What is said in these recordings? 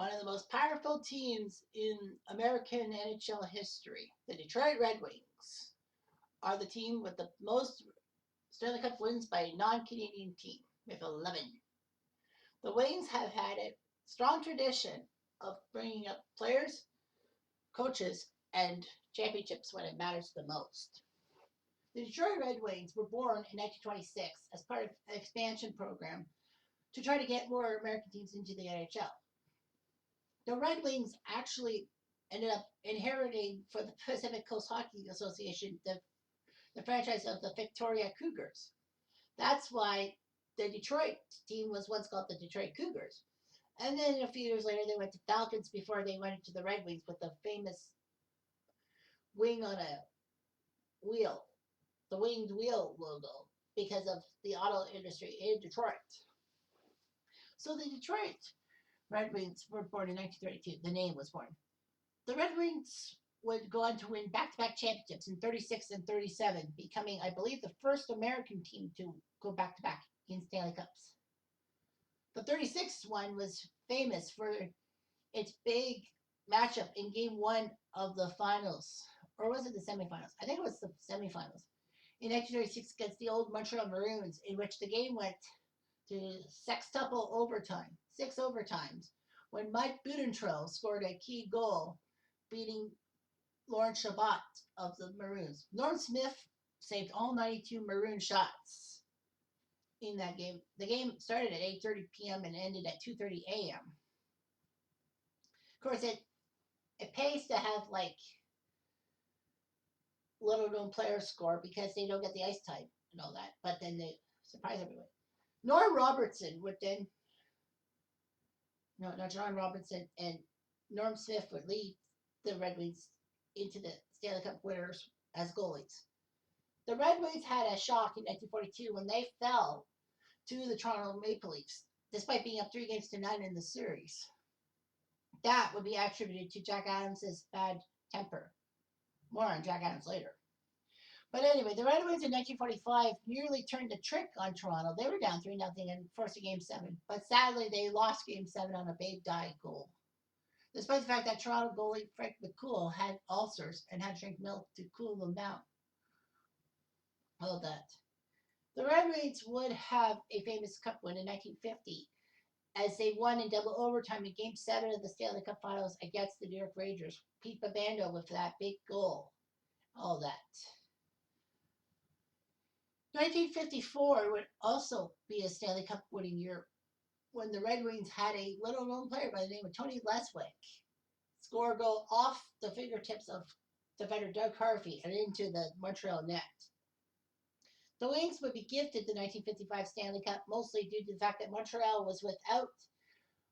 one of the most powerful teams in American NHL history, the Detroit Red Wings, are the team with the most Stanley Cup wins by a non-Canadian team, with 11. The Wings have had a strong tradition of bringing up players, coaches, and championships when it matters the most. The Detroit Red Wings were born in 1926 as part of an expansion program to try to get more American teams into the NHL. The Red Wings actually ended up inheriting for the Pacific Coast Hockey Association the franchise of the Victoria Cougars. That's why the Detroit team was once called the Detroit Cougars. And then a few years later, they went to Falcons before they went into the Red Wings with the famous wing on a wheel, the winged wheel logo, because of the auto industry in Detroit. So the Detroit Red Wings were born in 1932. The name was born. The Red Wings would go on to win back-to-back championships in 36 and 37, becoming, I believe, the first American team to go back-to-back in Stanley Cups. The 36th one was famous for its big matchup in Game 1 of the finals. Or was it the semifinals? I think it was the semifinals. In 1936 against the old Montreal Maroons, in which the game went to sextuple overtime, 6 overtimes, when Mike Budentrell scored a key goal, beating Lauren Chabot of the Maroons. Norm Smith saved all 92 Maroon shots in that game. The game started at 8:30 p.m. and ended at 2:30 a.m. Of course, it pays to have like little known players score because they don't get the ice time and all that. But then they surprise everyone. Norm Robertson would then, no, John Robertson and Norm Smith would lead the Red Wings into the Stanley Cup winners as goalies. The Red Wings had a shock in 1942 when they fell to the Toronto Maple Leafs, despite being up 3-0 in the series. That would be attributed to Jack Adams' bad temper. More on Jack Adams later. But anyway, the Red Wings in 1945 nearly turned the trick on Toronto. They were down 3-0 and forced a Game 7. But sadly, they lost Game 7 on a Babe Dye goal. Despite the fact that Toronto goalie Frank McCool had ulcers and had to drink milk to cool them down. All that. The Red Wings would have a famous cup win in 1950 as they won in double overtime in Game 7 of the Stanley Cup Finals against the New York Rangers. Pete Babando with that big goal. All that. 1954 would also be a Stanley Cup winning year when the Red Wings had a little-known player by the name of Tony Leswick score a goal off the fingertips of defender Doug Harvey and into the Montreal net. The Wings would be gifted the 1955 Stanley Cup mostly due to the fact that Montreal was without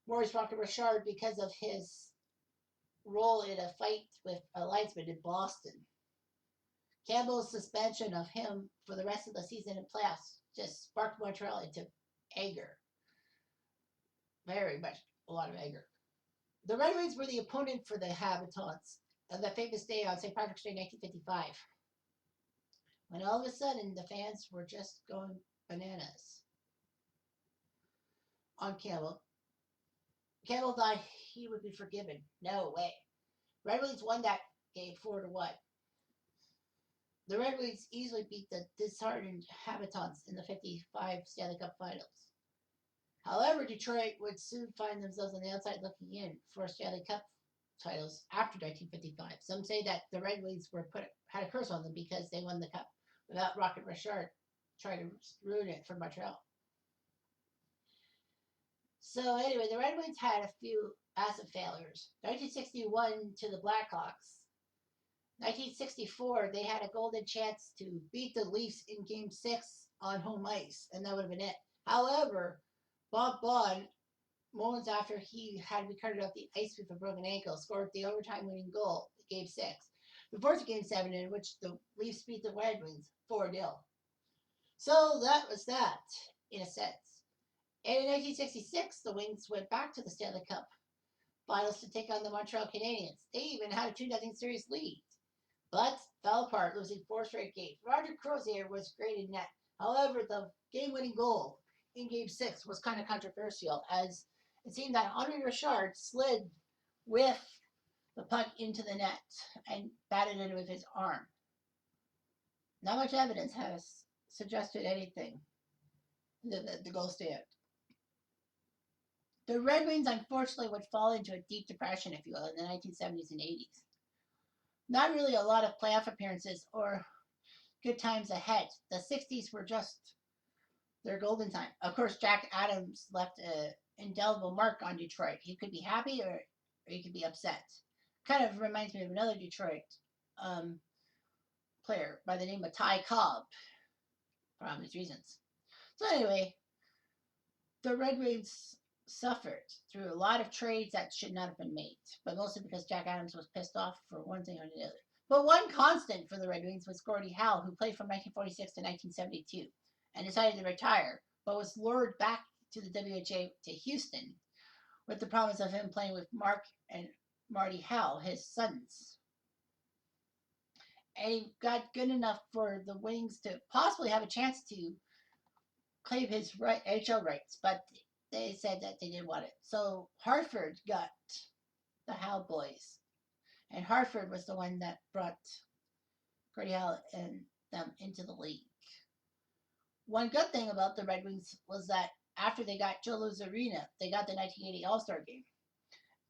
Maurice Rocket Richard because of his role in a fight with a linesman in Boston. Campbell's suspension of him for the rest of the season in playoffs just sparked Montreal into anger. Very much a lot of anger. The Red Wings were the opponent for the Habitants on the famous day on St. Patrick's Day 1955. When all of a sudden the fans were just going bananas on Campbell. Campbell thought he would be forgiven. No way. Red Wings won that game 4-1. The Red Wings easily beat the disheartened Habitants in the 55 Stanley Cup Finals. However, Detroit would soon find themselves on the outside looking in for Stanley Cup titles after 1955. Some say that the Red Wings had a curse on them because they won the cup without Rocket Richard trying to ruin it for Montreal. So anyway, the Red Wings had a few massive failures. 1961 to the Blackhawks. 1964, they had a golden chance to beat the Leafs in Game 6 on home ice, and that would have been it. However, Bob Bond, moments after he had to be carted off the ice with a broken ankle, scored the overtime winning goal in Game 6. Before Game 7, in which the Leafs beat the Red Wings 4-0. So that was that, in a sense. And in 1966, the Wings went back to the Stanley Cup Finals to take on the Montreal Canadiens. They even had a 2-0 series lead, but fell apart, losing 4 straight games. Roger Crozier was great in net. However, the game-winning goal in Game 6 was kind of controversial, as It seemed that Henri Richard slid with the puck into the net and batted it with his arm. Not much evidence has suggested anything that the goal stand. The Red Wings, unfortunately, would fall into a deep depression, if you will, in the 1970s and 80s. Not really a lot of playoff appearances or good times ahead. The 60s were just their golden time. Of course, Jack Adams left an indelible mark on Detroit. He could be happy or he could be upset. Kind of reminds me of another Detroit player by the name of Ty Cobb, for obvious reasons. So anyway, the Red Wings suffered through a lot of trades that should not have been made, but mostly because Jack Adams was pissed off for one thing or the other. But one constant for the Red Wings was Gordie Howe, who played from 1946 to 1972 and decided to retire, but was lured back to the WHA to Houston with the promise of him playing with Mark and Marty Howe, his sons. And he got good enough for the Wings to possibly have a chance to claim his NHL rights, but they said that they didn't want it. So Hartford got the Howe boys, and Hartford was the one that brought Gordie Howe and them into the league. One good thing about the Red Wings was that after they got Joe Luzarina, they got the 1980 All-Star game.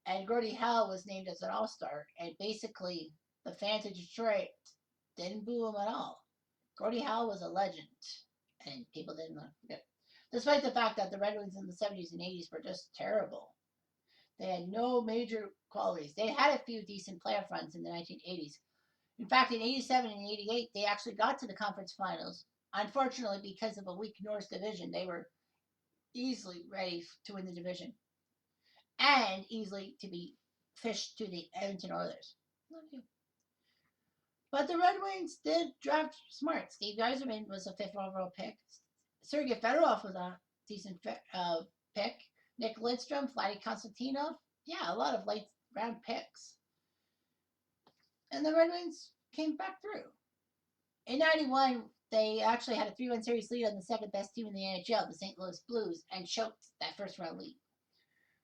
And Gordie Howe was named as an All-Star, and basically the fans of Detroit didn't boo him at all. Gordie Howe was a legend, and people didn't want to forget. Despite the fact that the Red Wings in the 70s and 80s were just terrible. They had no major qualities. They had a few decent playoff runs in the 1980s. In fact, in 87 and 88, they actually got to the conference finals. Unfortunately, because of a weak North division, they were easily ready to win the division and easily to be fished to the Edmonton Oilers. Love you. But the Red Wings did draft smart. Steve Yzerman was a 5th overall pick. Sergei Fedorov was a decent pick. Nick Lidstrom, Vladdy Konstantinov. Yeah, a lot of late round picks. And the Red Wings came back through. In 91, they actually had a 3-1 series lead on the second best team in the NHL, the St. Louis Blues, and choked that first round lead.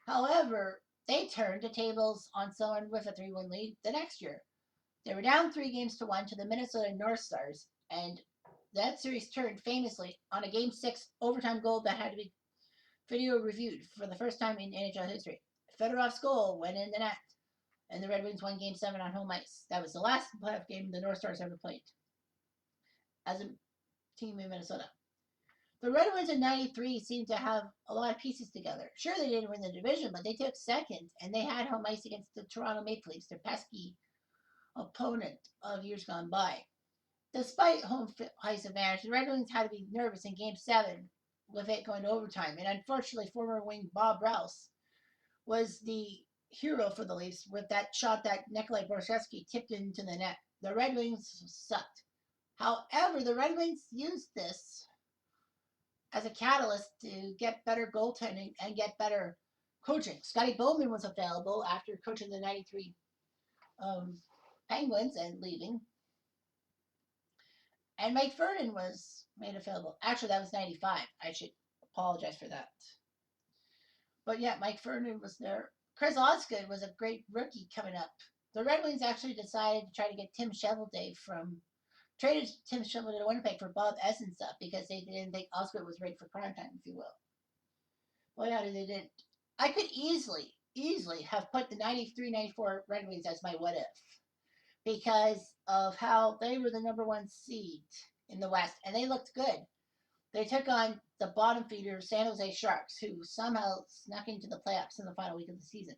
However, they turned the tables on someone with a 3-1 lead the next year. They were down 3-1 to the Minnesota North Stars, and that series turned famously on a Game 6 overtime goal that had to be video reviewed for the first time in NHL history. Fedorov's goal went in the net, and the Red Wings won Game 7 on home ice. That was the last playoff game the North Stars ever played as a team in Minnesota. The Red Wings in 93 seemed to have a lot of pieces together. Sure, they didn't win the division, but they took second, and they had home ice against the Toronto Maple Leafs, their pesky opponent of years gone by. Despite home ice advantage, the Red Wings had to be nervous in Game 7 with it going to overtime. And unfortunately, former wing Bob Rouse was the hero for the Leafs with that shot that Nikolai Borshevsky tipped into the net. The Red Wings sucked. However, the Red Wings used this as a catalyst to get better goaltending and get better coaching. Scotty Bowman was available after coaching the 93 Penguins and leaving. And Mike Vernon was made available. Actually, that was 95. I should apologize for that. But yeah, Mike Vernon was there. Chris Osgood was a great rookie coming up. The Red Wings actually decided to try to get Tim Shovelday traded Tim Shovelday to Winnipeg for Bob Essensup because they didn't think Osgood was ready for prime time, if you will. Well, yeah, they didn't. I could easily have put the 93-94 Red Wings as my what if, because of how they were the number 1 seed in the West, and they looked good. They took on the bottom feeder San Jose Sharks, who somehow snuck into the playoffs in the final week of the season.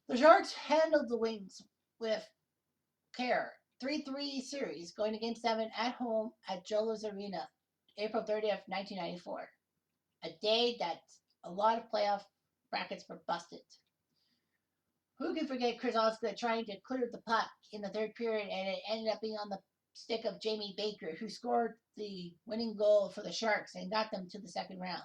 The Sharks handled the Wings with care. 3-3 series, going to Game 7 at home at Joe Louis Arena, April 30th, 1994. A day that a lot of playoff brackets were busted. Who can forget Chris Osgood trying to clear the puck in the third period, and it ended up being on the stick of Jamie Baker, who scored the winning goal for the Sharks and got them to the second round.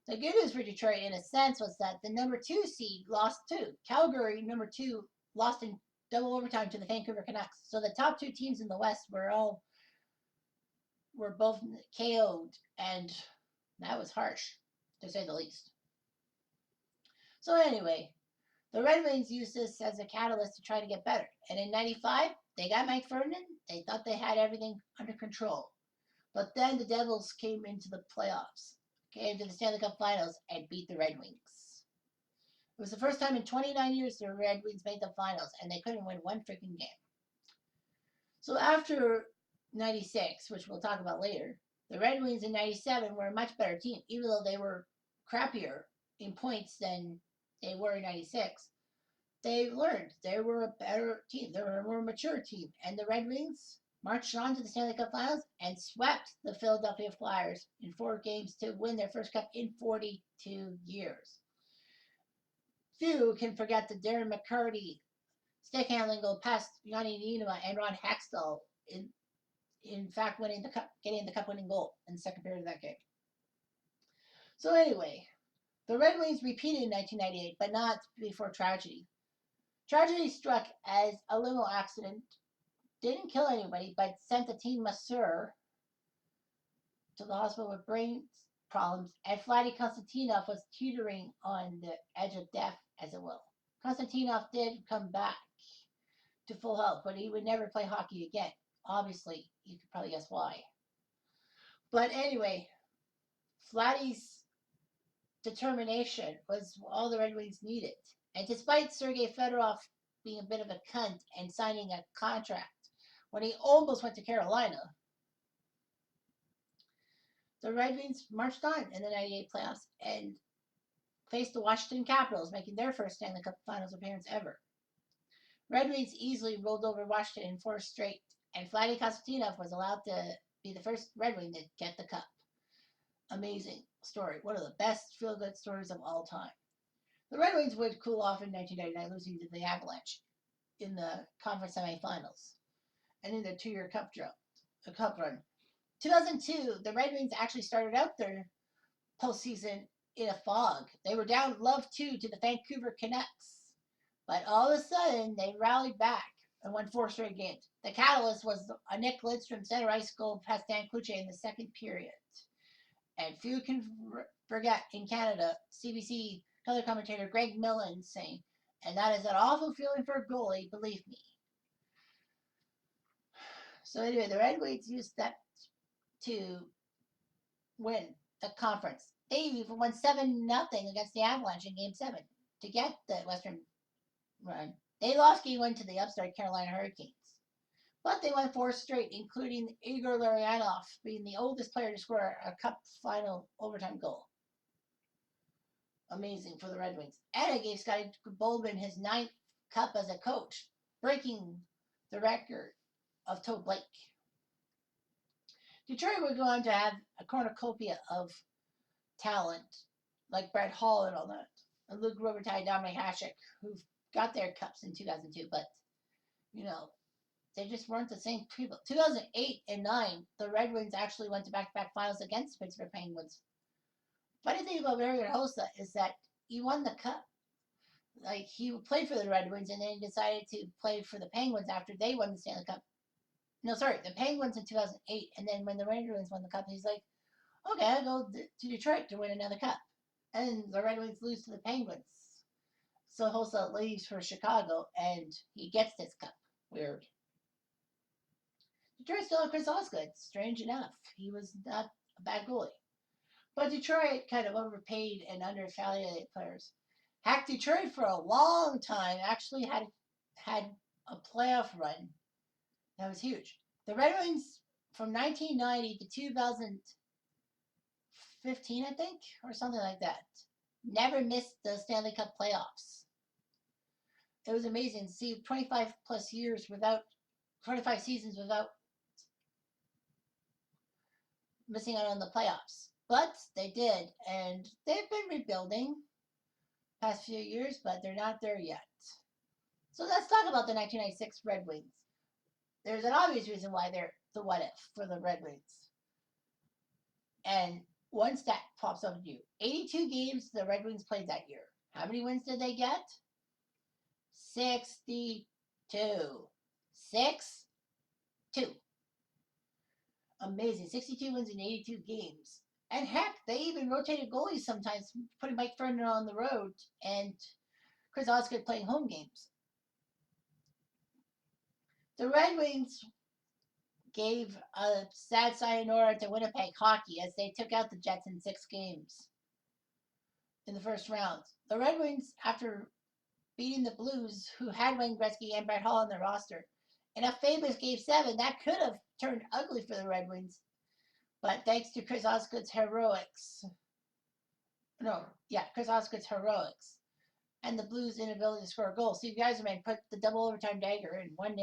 The good news for Detroit, in a sense, was that the number 2 seed lost too. Calgary, number 2, lost in double overtime to the Vancouver Canucks. So the top 2 teams in the West were both KO'd, and that was harsh. to say the least. So anyway, the Red Wings used this as a catalyst to try to get better. And in 95, they got Mike Ferdinand. They thought they had everything under control. But then the Devils came into the playoffs, came to the Stanley Cup Finals, and beat the Red Wings. It was the first time in 29 years the Red Wings made the finals, and they couldn't win one freaking game. So after 96, which we'll talk about later, the Red Wings in 97 were a much better team, even though they were crappier in points than they were in 96. They learned they were a better team. They were a more mature team. And the Red Wings marched on to the Stanley Cup Finals and swept the Philadelphia Flyers in 4 games to win their first cup in 42 years. Few can forget the Darren McCarty stick handling goal past Yanni Nienema and Ron Hextall in fact winning the cup, getting the cup winning goal in the second period of that game. So anyway, the Red Wings repeated in 1998, but not before tragedy. Tragedy struck as a limo accident didn't kill anybody, but sent the team masseur to the hospital with brain problems, and Vladdy Konstantinov was teetering on the edge of death, as it will. Konstantinov did come back to full health, but he would never play hockey again. Obviously, you could probably guess why. But anyway, Vladdy's determination was all the Red Wings needed. And despite Sergei Fedorov being a bit of a cunt and signing a contract when he almost went to Carolina, the Red Wings marched on in the 98 playoffs and faced the Washington Capitals, making their first Stanley Cup Finals appearance ever. Red Wings easily rolled over Washington in 4 straight, and Vladdy Konstantinov was allowed to be the first Red Wing to get the cup. Amazing story. One of the best feel-good stories of all time. The Red Wings would cool off in 1999, losing to the Avalanche in the conference semifinals and in their 2-year cup run. 2002, the Red Wings actually started out their postseason in a fog. They were down love 2 to the Vancouver Canucks. But all of a sudden, they rallied back and won 4 straight games. The catalyst was a Nick Lidstrom center ice goal past Dan Cloutier in the second period. And few can forget in Canada, CBC color commentator Greg Millen saying, "And that is an awful feeling for a goalie, believe me." So anyway, the Red Wings used that to win the conference. They even won 7-0 against the Avalanche in Game 7 to get the Western run. They lost Game 1 to the upstart Carolina Hurricanes. But they won 4 straight, including Igor Larionov being the oldest player to score a cup final overtime goal. Amazing for the Red Wings. And it gave Scotty Bolden his 9th cup as a coach, breaking the record of Todd Blake. Detroit would go on to have a cornucopia of talent, like Brett Hall and all that, and Luke Robitaille, Dominic Hasek, who got their cups in 2002, but, they just weren't the same people. 2008 and 9, the Red Wings actually went to back-to-back finals against the Pittsburgh Penguins. Funny thing about Mario Hossa is that he won the cup. Like, he played for the Red Wings, and then he decided to play for the Penguins after they won the Stanley Cup. No, sorry, the Penguins in 2008, and then when the Red Wings won the cup, he's like, okay, I'll go to Detroit to win another cup. And the Red Wings lose to the Penguins. So Hossa leaves for Chicago, and he gets this cup. Weird. Detroit still had Chris Osgood, strange enough. He was not a bad goalie. But Detroit kind of overpaid and undervalued players. Heck, Detroit for a long time actually had a playoff run that was huge. The Red Wings from 1990 to 2015, I think, or something like that, never missed the Stanley Cup playoffs. It was amazing to see 25 seasons without missing out on the playoffs. But they did, and they've been rebuilding past few years, but they're not there yet. So let's talk about the 1996 Red Wings. There's an obvious reason why they're the what if for the Red Wings. And one stat pops up at you. 82 games the Red Wings played that year. How many wins did they get? 62. 6-2. Amazing. 62 wins in 82 games. And heck, they even rotated goalies sometimes, putting Mike Ferner on the road and Chris Osgood playing home games. The Red Wings gave a sad sayonara to Winnipeg hockey as they took out the Jets in 6 games in the first round. The Red Wings, after beating the Blues, who had Wayne Gretzky and Brett Hall on their roster, in a famous Game 7, that could have turned ugly for the Red Wings. But thanks to Chris Osgood's heroics, Chris Osgood's heroics, and the Blues' inability to score a goal, Steve Yzerman put the double overtime dagger in 1-0.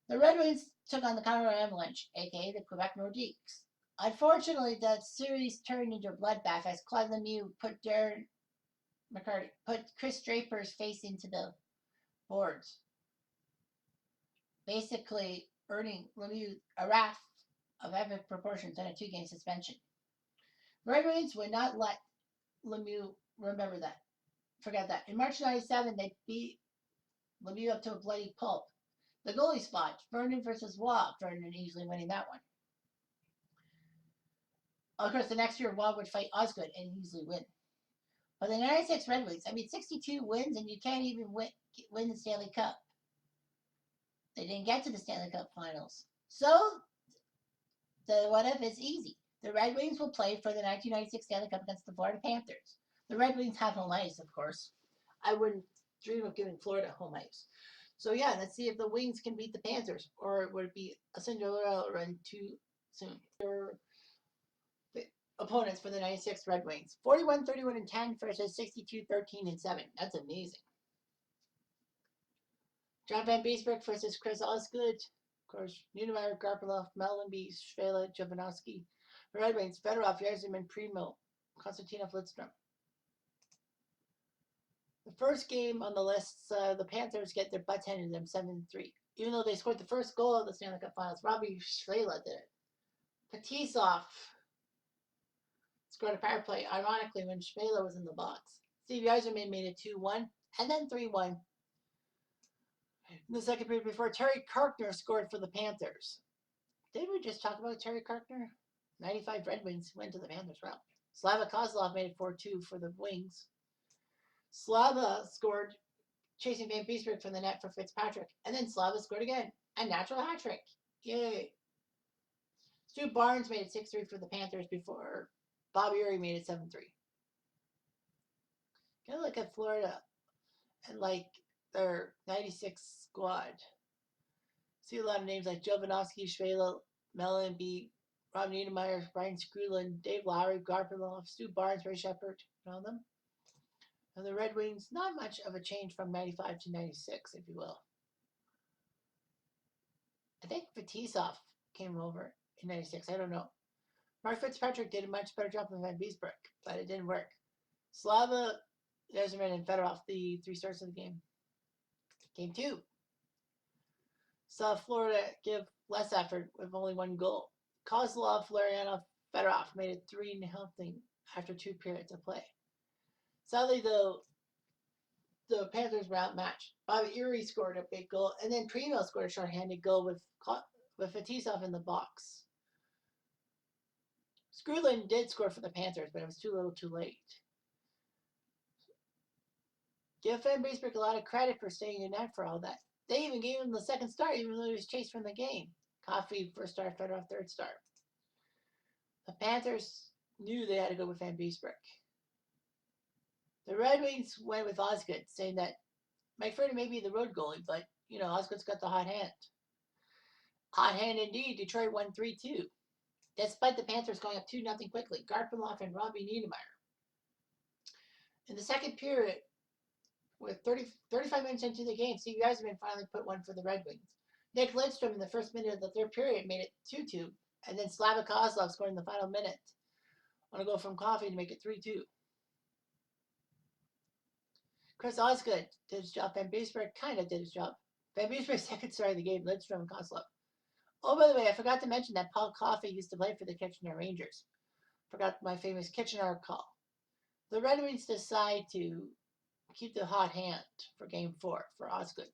The Red Wings took on the Colorado Avalanche, aka the Quebec Nordiques. Unfortunately, the series turned into a bloodbath as Claude Lemieux put Chris Draper's face into the boards, basically earning Lemieux a wrath of epic proportions and a 2-game suspension. Red Wings would not let Lemieux forget that. In March 97, they beat Lemieux up to a bloody pulp. The goalie spot, Vernon versus Waugh, Vernon easily winning that one. Of course, the next year, Waugh would fight Osgood and easily win. But the 96 Red Wings, 62 wins, and you can't even win the Stanley Cup. They didn't get to the Stanley Cup finals. So, the what if is easy. The Red Wings will play for the 1996 Stanley Cup against the Florida Panthers. The Red Wings have home ice, of course. I wouldn't dream of giving Florida home ice. So yeah, let's see if the Wings can beat the Panthers, or would it be a Cinderella run too soon? Their opponents for the 96 Red Wings: 41-31-10 versus 62-13-7. That's amazing. John Van Beesbrook versus Chris Osgood. Of course, Niedermeyer, Garpenlov, Mellenby, Svela, Jovanovski. The Red Wings: Fedorov, Yzerman, Primo, Konstantinov, Lidstrom. The first game on the list, the Panthers get their butts handed to them 7-3. Even though they scored the first goal of the Stanley Cup Finals, Robbie Svela did it. Fetisov scored a power play, ironically, when Svela was in the box. Steve Yzerman made it 2-1, and then 3-1. In the second period before, Terry Karkner scored for the Panthers. Did we just talk about Terry Karkner? 95 Red Wings went to the Panthers route. Slava Kozlov made it 4-2 for the Wings. Slava scored, chasing Van Beesbrook from the net for Fitzpatrick. And then Slava scored again. A natural hat trick. Yay. Stu Barnes made it 6-3 for the Panthers before Bobby Urey made it 7-3. Kind of look at Florida and like their 96 squad. See a lot of names like Jovanovski, Svela, Mellenby, Rob Niedermeyer, Brian Skrulin, Dave Lowry, Garpenlov, Stu Barnes, Ray Shepard, you know them? And the Red Wings, not much of a change from 95 to 96, if you will. I think Fetisov came over in 96. I don't know. Mark Fitzpatrick did a much better job than Van Beesbrook, but it didn't work. Slava, Yzerman, and Fedorov, the 3 starts of the game. Game 2 saw Florida give less effort with only 1 goal. Kozlov, Larionov, Fedorov made it 3-0 after 2 periods of play. Sadly, though, the Panthers were outmatched. Bobby Urey scored a big goal, and then Primo scored a shorthanded goal with Fetisov in the box. Skrulin did score for the Panthers, but it was too little too late. Give Van Beesbrook a lot of credit for staying in net for all that. They even gave him the second star, even though he was chased from the game. Coffey, first star, Fedorov, third star. The Panthers knew they had to go with Van Beesbrook. The Red Wings went with Osgood, saying that Mike Ferner may be the road goalie, but, Osgood's got the hot hand. Hot hand indeed. Detroit won 3-2. Despite the Panthers going up 2-0 quickly, Garpenlov and Robbie Niedermeyer. In the second period, with 35 minutes into the game, Steve Yzerman finally put one for the Red Wings. Nick Lidstrom in the first minute of the third period made it 2-2, and then Slava Kozlov scored in the final minute on a goal from Coffey to make it 3-2. Chris Osgood did his job. Van Beesbrook kind of did his job. Van Beesbrook's second star of the game, Lidstrom and Kozlov. Oh, by the way, I forgot to mention that Paul Coffey used to play for the Kitchener Rangers. Forgot my famous Kitchener call. The Red Wings decide to keep the hot hand for Game 4 for Osgood.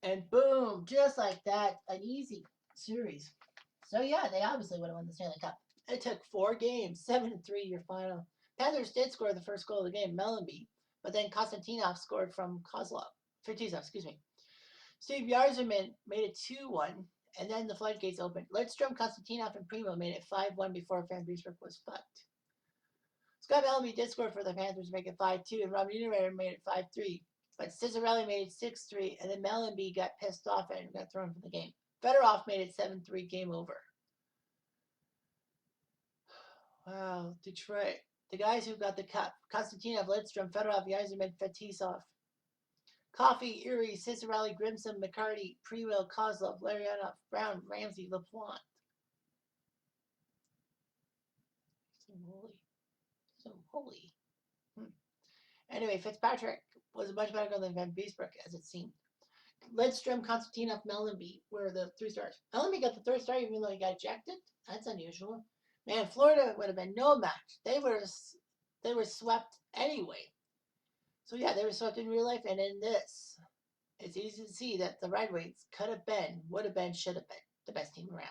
And boom, just like that, an easy series. So yeah, they obviously would have won the Stanley Cup. It took 4 games, 7-3 your final. Panthers did score the first goal of the game, Mellanby, but then Konstantinov scored from Fetisov, excuse me. Steve Yzerman made it 2-1, and then the floodgates opened. Lidstrom, Konstantinov, and Primo made it 5-1 before Van Beesbrook was fucked. Scott Mellanby did score for the Panthers to make it 5-2, and Rob Niederreiter made it 5-3. But Cizzarelli made it 6-3, and then Mellanby got pissed off and got thrown from the game. Fedorov made it 7-3, game over. Wow, Detroit. The guys who got the cup: Konstantinov, Lidstrom, Fedorov, Yzerman, Fetisov. Coffey, Erie, Cizzarelli, Grimson, McCarty, Prewell, Kozlov, Larionov, Brown, Ramsey, LaPlante. So holy. Anyway, Fitzpatrick was a much better goal than Van Beesbrook, as it seemed. Lidstrom, Konstantinov, Mellanby were the 3 stars. Mellanby got the 3rd star even though he got ejected. That's unusual. Man, Florida would have been no match. They were swept anyway. So yeah, they were swept in real life, and in this, it's easy to see that the Red Wings could have been, would have been, should have been the best team around.